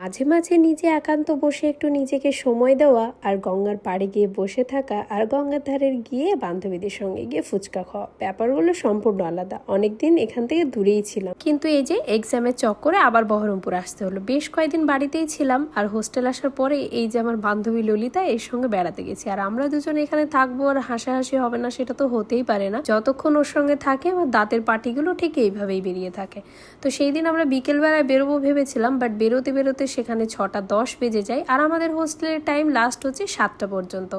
মাঝে মাঝে নিজে একান্ত বসে একটু নিজেকে সময় দেওয়া আর গঙ্গার পাড়ে গিয়ে বসে থাকা আর গঙ্গার ধারে গিয়ে বান্ধবীদের সঙ্গে গিয়ে ফুচকা খাওয়া ব্যাপারগুলো সম্পূর্ণ আলাদা। অনেকদিন এখান থেকে দূরেই ছিলাম, কিন্তু এই যে এক্সামের চক্করে আবার বহরমপুর আসতে হলো। বেশ কয়েকদিন বাড়িতেই ছিলাম আর হোস্টেল আসার পরে এই যে আমার বান্ধবী ললিতা এর সঙ্গে বেড়াতে গেছি। আর আমরা দুজন এখানে থাকবো আর হাসাহাসি হবে না সেটা তো হতেই পারে না। যতক্ষণ ওর সঙ্গে থাকে আমার দাঁতের পাটিগুলো ঠিক এইভাবেই বেরিয়ে থাকে। তো সেই দিন আমরা বিকেলবেলায় বেরোবো ভেবেছিলাম, বাট বেরোতে বেরোতে সেখানে 6টা 10 বেজে যায়। আর আমাদের হোস্টেলের টাইম লাস্ট হচ্ছে 7টা পর্যন্ত।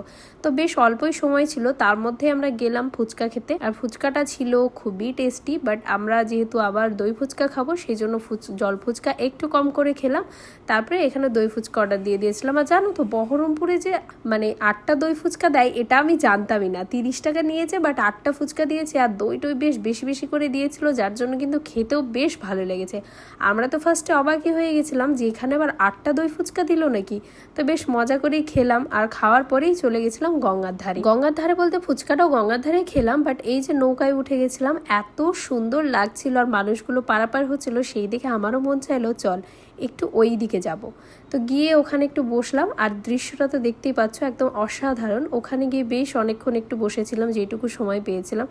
তো বেশ অল্পই সময় ছিল, তার মধ্যে আমরা গেলাম ফুচকা খেতে। আর ফুচকাটা ছিল খুবই টেস্টি, বাট আমরা যেহেতু আবার দই ফুচকা খাবো সেই জন্য জল ফুচকা একটু কম করে খেলাম। তারপরে এখানে দই ফুচকা অর্ডার দিয়ে দিয়েছিলাম। আর জানো তো বহরমপুরে যে 8টা দই ফুচকা দেয় এটা আমি জানতামই না। 30 টাকা নিয়েছে, বাট 8টা ফুচকা দিয়েছে আর দই বেশ বেশি বেশি করে দিয়েছিল, যার জন্য কিন্তু খেতেও বেশ ভালো লেগেছে। আমরা তো ফার্স্টে অবাকই হয়ে গেছিলাম যে এখানে আবার 8টা দই ফুচকা দিল নাকি। তো বেশ মজা করেই খেলাম আর খাওয়ার পরেই চলে গেছিলাম গঙ্গার ধারে। গঙ্গার ধারে বলতে ফুচকাটাও গঙ্গার ধারে খেলাম, বাট এই যে নৌকায় উঠে গেছিলাম এত সুন্দর লাগছিল আর মানুষগুলো পারাপার হচ্ছিল, সেই দেখে আমারও মন চাইলো চল একটু ওই দিকে যাব। তো গিয়ে ওখানে একটু বসলাম আর দৃশ্যটা তো দেখতেই পাচ্ছ একদম অসাধারণ। ওখানে গিয়ে বেশ অনেকক্ষণ একটু বসেছিলাম, যেটুকু সময় পেয়েছিলাম।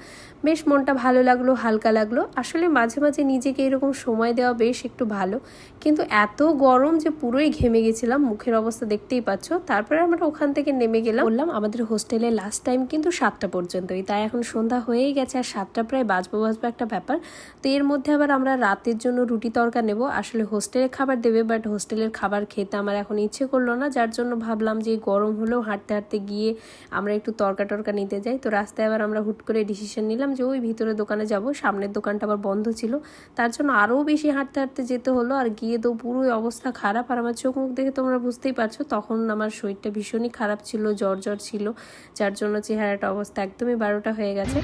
বেশ মনটা ভালো লাগলো, হালকা লাগলো। আসলে মাঝে মাঝে নিজেকে এরকম সময় দেওয়া বেশ একটু ভালো, কিন্তু এত গরম যে পুরোই ঘেমে গেছিলাম, মুখের অবস্থা দেখতেই পাচ্ছ। তারপরে আমরা ওখান থেকে নেমে গেলাম। বললাম আমাদের হোস্টেলে লাস্ট টাইম কিন্তু 7টা পর্যন্তই, তাই এখন সন্ধ্যা হয়েই গেছে আর 7টা প্রায় বাজবো একটা ব্যাপার। তো এর মধ্যে আবার আমরা রাতের জন্য রুটি তরকা নেব। আসলে হোস্টেলে খাবার দেবে, বাট হোস্টেলের খাবার খেতে আমার এখন ইচ্ছে করলো না, যার জন্য ভাবলাম যে গরম হলেও হাঁটতে হাঁটতে গিয়ে আমরা একটু তরকা নিতে যাই। তো রাস্তায় আবার আমরা হুট করে ডিসিশন নিলাম যে ওই ভিতরে দোকানে যাব, সামনের দোকানটা আবার বন্ধ ছিল, তার জন্য আরও বেশি হাঁটতে হাঁটতে যেতে হলো। আর গিয়ে তো পুরোই অবস্থা খারাপ, আর আমার চোখ মুখ দেখে তোমরা বুঝতেই পারছো তখন আমার শরীরটা ভীষণই খারাপ ছিল, জ্বর ছিল, যার জন্য চেহারাটা অবস্থা একদমই 12টা হয়ে গেছে।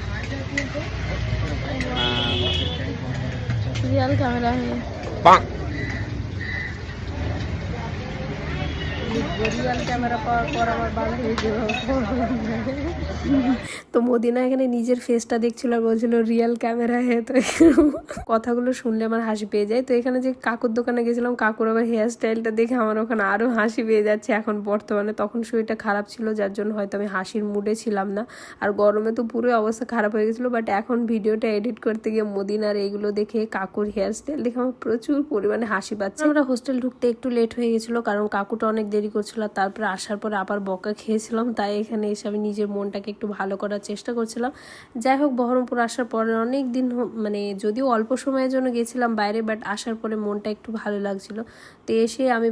রিয়াল ক্যামেরা রিয়াল ক্যামেরা পাওয়ার পর আমার বান্ধবী তো মদিনা এখানে নিজের ফেসটা দেখছিল আর বলছিল রিয়েল ক্যামেরা হে। তো কথাগুলো শুনলে আমার হাসি পেয়ে যায়। তো এখানে যে কাকুর দোকানে গেছিলাম, কাকুর আবার হেয়ার স্টাইলটা দেখে আমার ওখানে আরো হাসি পেয়ে যাচ্ছে এখন বর্তমানে। তখন শরীরটা খারাপ ছিল, যার জন্য হয়তো আমি হাসির মুডে ছিলাম না, আর গরমে তো পুরোই অবস্থা খারাপ হয়ে গেছিলো। বাট এখন ভিডিওটা এডিট করতে গিয়ে মদিনার এইগুলো দেখে, কাকুর হেয়ার স্টাইল দেখে আমার প্রচুর পরিমাণে হাসি পাচ্ছে। আমরা হোস্টেল ঢুকতে একটু লেট হয়ে গেছিলো, কারণ কাকুটা অনেক দেরি করছিল। তারপরে আসার পরে আবার বকা খেয়েছিলাম, তাই এখানে এসে আমি নিজের মনটাকে একটু ভালো করার চেষ্টা করছিলাম। যাই হোক, বহরমপুর আসার পরে অনেক দিন যদিও অল্প সময়ের জন্য গেছিলাম বাইরে, বাট আসার পরে মনটা একটু ভালো লাগছিল। তো এসে আমি